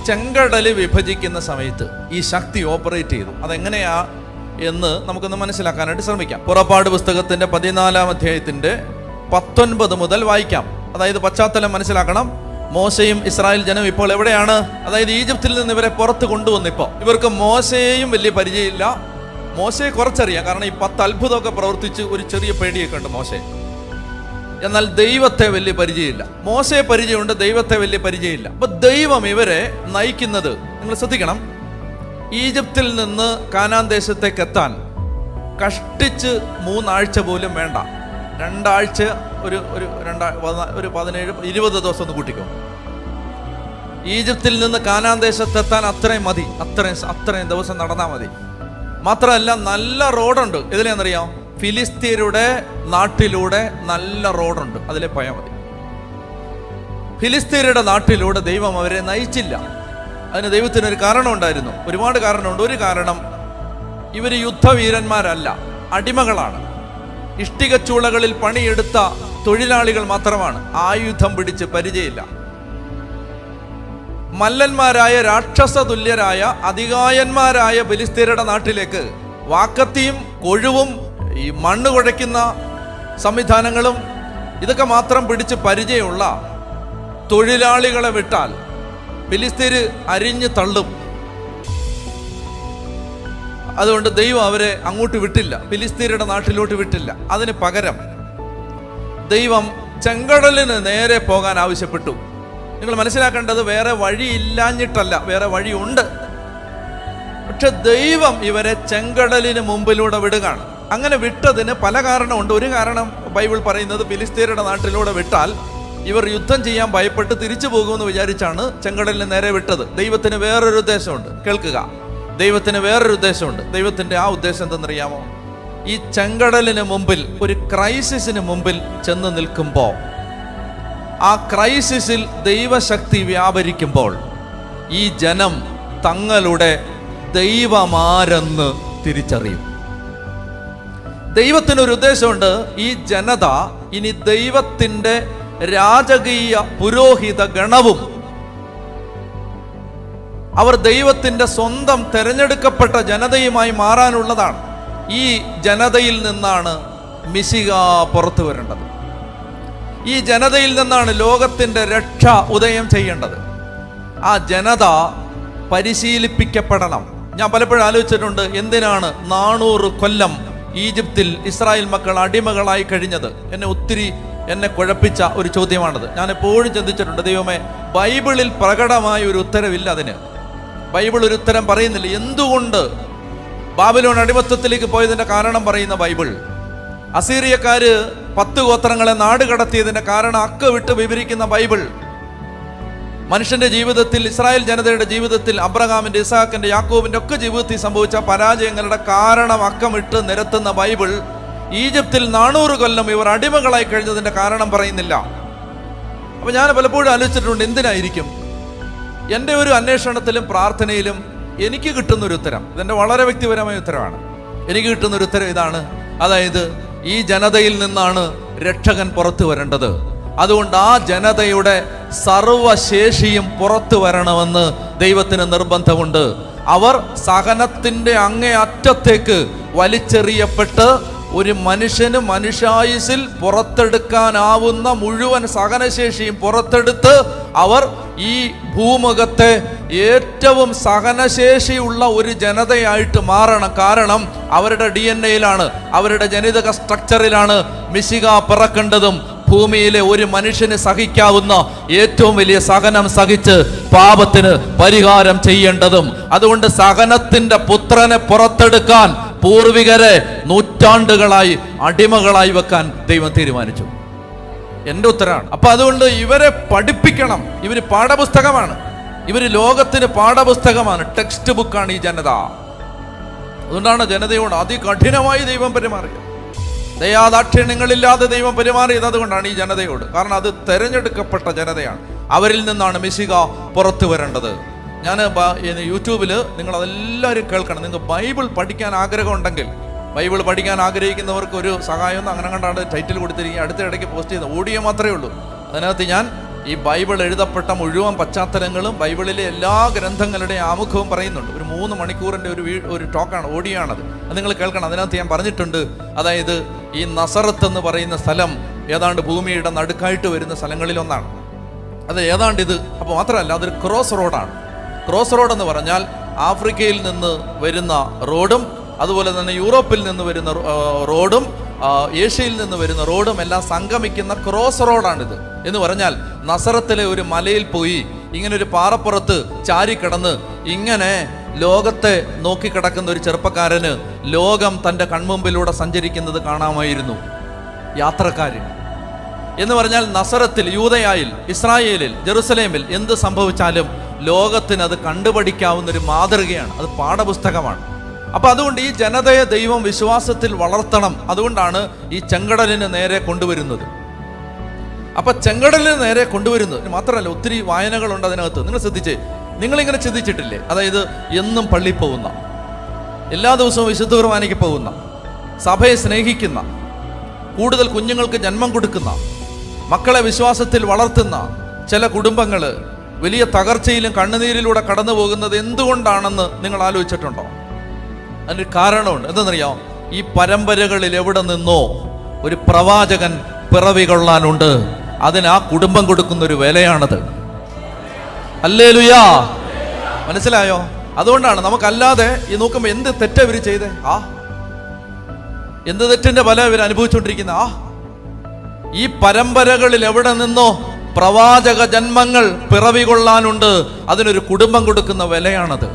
ചെങ്കടല് വിഭജിക്കുന്ന സമയത്ത് ഈ ശക്തി ഓപ്പറേറ്റ് ചെയ്തു. അതെങ്ങനെയാ എന്ന് നമുക്കൊന്ന് മനസ്സിലാക്കാനായിട്ട് ശ്രമിക്കാം. പുറപ്പാട് പുസ്തകത്തിന്റെ 14-ാം അധ്യായത്തിന്റെ 19 മുതൽ വായിക്കാം. അതായത് പശ്ചാത്തലം മനസ്സിലാക്കണം. മോശയും ഇസ്രായേൽ ജനം ഇപ്പോൾ എവിടെയാണ്? അതായത് ഈജിപ്തിൽ നിന്ന് ഇവരെ പുറത്ത് കൊണ്ടുവന്നിപ്പോൾ ഇവർക്ക് മോശയെയും വലിയ പരിചയമില്ല. മോശയെ കുറച്ചറിയാം, കാരണം ഈ 10 അത്ഭുതമൊക്കെ പ്രവർത്തിച്ച് ഒരു ചെറിയ പേടിയൊക്കെ ഉണ്ട് മോശയെ. എന്നാൽ ദൈവത്തെ വലിയ പരിചയമില്ല. മോശയെ പരിചയമുണ്ട്, ദൈവത്തെ വലിയ പരിചയമില്ല. അപ്പൊ ദൈവം ഇവരെ നയിക്കുന്നത് നിങ്ങൾ ശ്രദ്ധിക്കണം. ഈജിപ്തിൽ നിന്ന് കാനാൻ ദേശത്തേക്ക് എത്താൻ കഷ്ടിച്ച് 3 ആഴ്ച പോലും വേണ്ട. 2 ആഴ്ച, ഒരു 17-20 ദിവസം ഒന്ന് കൂട്ടിക്കോ. ഈജിപ്തിൽ നിന്ന് കാനാൻ ദേശത്തെത്താൻ അത്രയും മതി. അത്രയും ദിവസം നടന്നാൽ മതി. മാത്രമല്ല നല്ല റോഡുണ്ട്. ഇതിലെന്നറിയാം, ഫിലിസ്തീനയുടെ നാട്ടിലൂടെ നല്ല റോഡുണ്ട്, അതിലെ പോയാൽ മതി. ഫിലിസ്തീനയുടെ നാട്ടിലൂടെ ദൈവം അവരെ നയിച്ചില്ല. അതിന് ദൈവത്തിനൊരു കാരണം ഉണ്ടായിരുന്നു. ഒരുപാട് കാരണമുണ്ട്. ഒരു കാരണം, ഇവർ യുദ്ധവീരന്മാരല്ല, അടിമകളാണ്. ഇഷ്ടികച്ചൂളകളിൽ പണിയെടുത്ത തൊഴിലാളികൾ മാത്രമാണ്. ആയുധം പിടിച്ച് പരിചയമില്ല. മല്ലന്മാരായ, രാക്ഷസ തുല്യരായ, അതികായന്മാരായ ഫിലിസ്തീനയുടെ നാട്ടിലേക്ക് വാക്കത്തിയും കൊഴുവും ഈ മണ്ണ് കുഴയ്ക്കുന്ന സംവിധാനങ്ങളും ഇതൊക്കെ മാത്രം പിടിച്ച് പരിചയമുള്ള തൊഴിലാളികളെ വിട്ടാൽ ഫിലിസ്തീന് അരിഞ്ഞു തള്ളും. അതുകൊണ്ട് ദൈവം അവരെ അങ്ങോട്ട് വിട്ടില്ല, ഫിലിസ്തീനയുടെ നാട്ടിലോട്ട് വിട്ടില്ല. അതിന് പകരം ദൈവം ചെങ്കടലിന് നേരെ പോകാൻ ആവശ്യപ്പെട്ടു. നിങ്ങൾ മനസ്സിലാക്കേണ്ടത്, വേറെ വഴിയില്ലാഞ്ഞിട്ടല്ല, വേറെ വഴിയുണ്ട്. പക്ഷെ ദൈവം ഇവരെ ചെങ്കടലിന് മുമ്പിലൂടെ വിടുകയാണ്. അങ്ങനെ വിട്ടതിന് പല കാരണമുണ്ട്. ഒരു കാരണം ബൈബിൾ പറയുന്നത്, ഫിലിസ്തീനയുടെ നാട്ടിലൂടെ വിട്ടാൽ ഇവർ യുദ്ധം ചെയ്യാൻ ഭയപ്പെട്ട് തിരിച്ചു പോകുമെന്ന് വിചാരിച്ചാണ് ചെങ്കടലിന് നേരെ വിട്ടത്. ദൈവത്തിന് വേറൊരു ഉദ്ദേശമുണ്ട്. കേൾക്കുക, ദൈവത്തിന് വേറൊരു ഉദ്ദേശമുണ്ട്. ദൈവത്തിന്റെ ആ ഉദ്ദേശം എന്തെന്നറിയാമോ? ഈ ചെങ്കടലിന് മുമ്പിൽ, ഒരു ക്രൈസിസിന് മുമ്പിൽ ചെന്ന് നിൽക്കുമ്പോൾ, ആ ക്രൈസിസിൽ ദൈവശക്തി വ്യാപരിക്കുമ്പോൾ ഈ ജനം തങ്ങളുടെ ദൈവമാരെന്ന് തിരിച്ചറിയും. ദൈവത്തിനൊരു ഉദ്ദേശമുണ്ട്. ഈ ജനത ഇനി ദൈവത്തിൻ്റെ രാജകീയ പുരോഹിത ഗണവും, അവർ ദൈവത്തിൻ്റെ സ്വന്തം തെരഞ്ഞെടുക്കപ്പെട്ട ജനതയുമായി മാറാനുള്ളതാണ്. ഈ ജനതയിൽ നിന്നാണ് മിശിഹ പുറത്തു വരേണ്ടത്. ഈ ജനതയിൽ നിന്നാണ് ലോകത്തിൻ്റെ രക്ഷ ഉദയം ചെയ്യേണ്ടത്. ആ ജനത പരിശീലിപ്പിക്കപ്പെടണം. ഞാൻ പലപ്പോഴും ആലോചിച്ചിട്ടുണ്ട്, എന്തിനാണ് 400 കൊല്ലം ഈജിപ്തിൽ ഇസ്രായേൽ മക്കൾ അടിമകളായി കഴിഞ്ഞത്? എന്നെ കുഴപ്പിച്ച ഒരു ചോദ്യമാണത്. ഞാൻ എപ്പോഴും ചിന്തിച്ചിട്ടുണ്ട്, ദൈവമേ, ബൈബിളിൽ പ്രകടമായ ഒരു ഉത്തരവില്ല അതിന്. ബൈബിൾ ഒരു ഉത്തരം പറയുന്നില്ല. എന്തുകൊണ്ട് ബാബിലോൺ അടിമത്തത്തിലേക്ക് പോയതിന്റെ കാരണം പറയുന്ന ബൈബിൾ, അസീറിയക്കാര് 10 ഗോത്രങ്ങളെ നാട് കടത്തിയതിന്റെ കാരണം വിട്ട് വിവരിക്കുന്ന ബൈബിൾ, മനുഷ്യന്റെ ജീവിതത്തിൽ, ഇസ്രായേൽ ജനതയുടെ ജീവിതത്തിൽ, അബ്രഹാമിന്റെ, ഇസാക്കിന്റെ, യാക്കോബിന്റെ ഒക്കെ ജീവിതത്തിൽ സംഭവിച്ച പരാജയങ്ങളുടെ കാരണം അക്കമിട്ട് നിരത്തുന്ന ബൈബിൾ, ഈജിപ്തിൽ 400 കൊല്ലം ഇവർ അടിമകളായി കഴിഞ്ഞതിന്റെ കാരണം പറയുന്നില്ല. അപ്പൊ ഞാൻ പലപ്പോഴും ആലോചിച്ചിട്ടുണ്ട്, എന്തിനായിരിക്കും? എൻ്റെ ഒരു അന്വേഷണത്തിലും പ്രാർത്ഥനയിലും എനിക്ക് കിട്ടുന്നൊരു ഉത്തരം, ഇതെൻ്റെ വളരെ വ്യക്തിപരമായ ഉത്തരവാണ്, എനിക്ക് കിട്ടുന്നൊരു ഉത്തരം ഇതാണ്. അതായത്, ഈ ജനതയിൽ നിന്നാണ് രക്ഷകൻ പുറത്തു വരേണ്ടത്. അതുകൊണ്ട് ആ ജനതയുടെ സർവശേഷിയും പുറത്തു വരണമെന്ന് ദൈവത്തിന് നിർബന്ധമുണ്ട്. അവർ സഹനത്തിന്റെ അങ്ങേ അറ്റത്തേക്ക് വലിച്ചെറിയപ്പെട്ട് ഒരു മനുഷ്യന് മനുഷ്യായുസിൽ പുറത്തെടുക്കാനാവുന്ന മുഴുവൻ സഹനശേഷിയും പുറത്തെടുത്ത് അവർ ഈ ഭൂമുഖത്തെ ഏറ്റവും സഹനശേഷിയുള്ള ഒരു ജനതയായിട്ട് മാറണം. കാരണം അവരുടെ DNA-യിലാണ്, അവരുടെ ജനിതക സ്ട്രക്ചറിലാണ് മിശിഹ പിറക്കേണ്ടതും ഭൂമിയിലെ ഒരു മനുഷ്യന് സഹിക്കാവുന്ന ഏറ്റവും വലിയ സഹനം സഹിച്ച് പാപത്തിന് പരിഹാരം ചെയ്യേണ്ടതും. അതുകൊണ്ട് സഹനത്തിന്റെ പുത്രനെ പുറത്തെടുക്കാൻ പൂർവികരെ നൂറ്റാണ്ടുകളായി അടിമകളായി വെക്കാൻ ദൈവം തീരുമാനിച്ചു. എൻ്റെ ഉത്തരമാണ്. അപ്പൊ അതുകൊണ്ട് ഇവരെ പഠിപ്പിക്കണം. ഇവര് പാഠപുസ്തകമാണ്, ഇവര് ലോകത്തിന് പാഠപുസ്തകമാണ്, ടെക്സ്റ്റ് ബുക്കാണ് ഈ ജനത. അതുകൊണ്ടാണ് ജനതയോട് അതികഠിനമായി ദൈവം പെരുമാറിയത്. ദയാദാക്ഷിണ്യങ്ങളില്ലാതെ ദൈവം പെരുമാറിയത് അതുകൊണ്ടാണ് ഈ ജനതയോട്. കാരണം അത് തെരഞ്ഞെടുക്കപ്പെട്ട ജനതയാണ്. അവരിൽ നിന്നാണ് മിശിഹ പുറത്തു വരേണ്ടത്. ഞാൻ യൂട്യൂബിൽ നിങ്ങൾ അതെല്ലാവരും കേൾക്കണം. നിങ്ങൾക്ക് ബൈബിൾ പഠിക്കാൻ ആഗ്രഹം ഉണ്ടെങ്കിൽ, ബൈബിൾ പഠിക്കാൻ ആഗ്രഹിക്കുന്നവർക്ക് ഒരു സഹായം അങ്ങനെ കണ്ടാണ് ടൈറ്റിൽ കൊടുത്തിരിക്കുക. അടുത്ത ഇടയ്ക്ക് പോസ്റ്റ് ചെയ്ത ഓഡിയോ മാത്രമേ ഉള്ളൂ. അതിനകത്ത് ഞാൻ ഈ ബൈബിൾ എഴുതപ്പെട്ട മുഴുവൻ പശ്ചാത്തലങ്ങളും ബൈബിളിലെ എല്ലാ ഗ്രന്ഥങ്ങളുടെയും ആമുഖവും പറയുന്നുണ്ട്. ഒരു 3 മണിക്കൂറിൻ്റെ ഒരു ടോക്കാണ്, ഓഡിയാണത്. അത് നിങ്ങൾ കേൾക്കണം. അതിനകത്ത് ഞാൻ പറഞ്ഞിട്ടുണ്ട്, അതായത് ഈ നസറത്ത് എന്ന് പറയുന്ന സ്ഥലം ഏതാണ്ട് ഭൂമിയുടെ നടുക്കായിട്ട് വരുന്ന സ്ഥലങ്ങളിലൊന്നാണ്. അത് ഏതാണ്ട് ഇത്. അപ്പോൾ മാത്രമല്ല, അതൊരു ക്രോസ് റോഡാണ്. ക്രോസ് റോഡ് എന്ന് പറഞ്ഞാൽ ആഫ്രിക്കയിൽ നിന്ന് വരുന്ന റോഡും അതുപോലെ തന്നെ യൂറോപ്പിൽ നിന്ന് വരുന്ന റോഡും ഏഷ്യയിൽ നിന്ന് വരുന്ന റോഡും എല്ലാം സംഗമിക്കുന്ന ക്രോസ് റോഡാണിത്. എന്ന് പറഞ്ഞാൽ നസറത്തിലെ ഒരു മലയിൽ പോയി ഇങ്ങനെ ഒരു പാറപ്പുറത്ത് ചാരിക്കിടന്ന് ഇങ്ങനെ ലോകത്തെ നോക്കിക്കിടക്കുന്ന ഒരു ചെറുപ്പക്കാരന് ലോകം തൻ്റെ കൺമുമ്പിലൂടെ സഞ്ചരിക്കുന്നത് കാണാമായിരുന്നു. യാത്രക്കാരൻ എന്ന് പറഞ്ഞാൽ നസറത്തിൽ, യൂദയായിൽ, ഇസ്രായേലിൽ, ജെറുസലേമിൽ എന്ത് സംഭവിച്ചാലും ലോകത്തിന് അത് കണ്ടുപഠിക്കാവുന്ന ഒരു മാതൃകയാണ്. അത് പാഠപുസ്തകമാണ്. അപ്പൊ അതുകൊണ്ട് ഈ ജനതയെ ദൈവം വിശ്വാസത്തിൽ വളർത്തണം. അതുകൊണ്ടാണ് ഈ ചെങ്കടലിന് നേരെ കൊണ്ടുവരുന്നത്. അപ്പൊ ചെങ്കടലിന് നേരെ കൊണ്ടുവരുന്നത് മാത്രമല്ല, ഒത്തിരി വായനകളുണ്ട് അതിനകത്ത്. നിങ്ങൾ ശ്രദ്ധിച്ചേ, നിങ്ങളിങ്ങനെ ചിന്തിച്ചിട്ടില്ലേ? അതായത് എന്നും പള്ളിയിൽ പോകുന്ന, എല്ലാ ദിവസവും വിശുദ്ധ കുർബാനയ്ക്ക് പോകുന്ന, സഭയെ സ്നേഹിക്കുന്ന, കൂടുതൽ കുഞ്ഞുങ്ങൾക്ക് ജന്മം കൊടുക്കുന്ന, മക്കളെ വിശ്വാസത്തിൽ വളർത്തുന്ന ചില കുടുംബങ്ങൾ വലിയ തകർച്ചയിലും കണ്ണുനീരിലൂടെ കടന്നു പോകുന്നത് എന്തുകൊണ്ടാണെന്ന് നിങ്ങൾ ആലോചിച്ചിട്ടുണ്ടോ? അതിനൊരു കാരണമുണ്ട്. എന്തെന്നറിയാം? ഈ പരമ്പരകളിൽ എവിടെ നിന്നോ ഒരു പ്രവാചകൻ പിറവി കൊള്ളാനുണ്ട്. അതിന് ആ കുടുംബം കൊടുക്കുന്ന ഒരു വിലയാണത്. ഹല്ലേലൂയാ, മനസ്സിലായോ? അതുകൊണ്ടാണ് നമുക്കല്ലാതെ ഈ നോക്കുമ്പോൾ എന്ത് തെറ്റാ ഇവർ ചെയ്തേ, എന്ത് തെറ്റിന്റെ ഫലം ഇവർ അനുഭവിച്ചുകൊണ്ടിരിക്കുന്ന. ഈ പരമ്പരകളിൽ എവിടെ നിന്നോ പ്രവാചക ജന്മങ്ങൾ പിറവി കൊള്ളാനുണ്ട്. അതിനൊരു കുടുംബം കൊടുക്കുന്ന വിലയാണത്.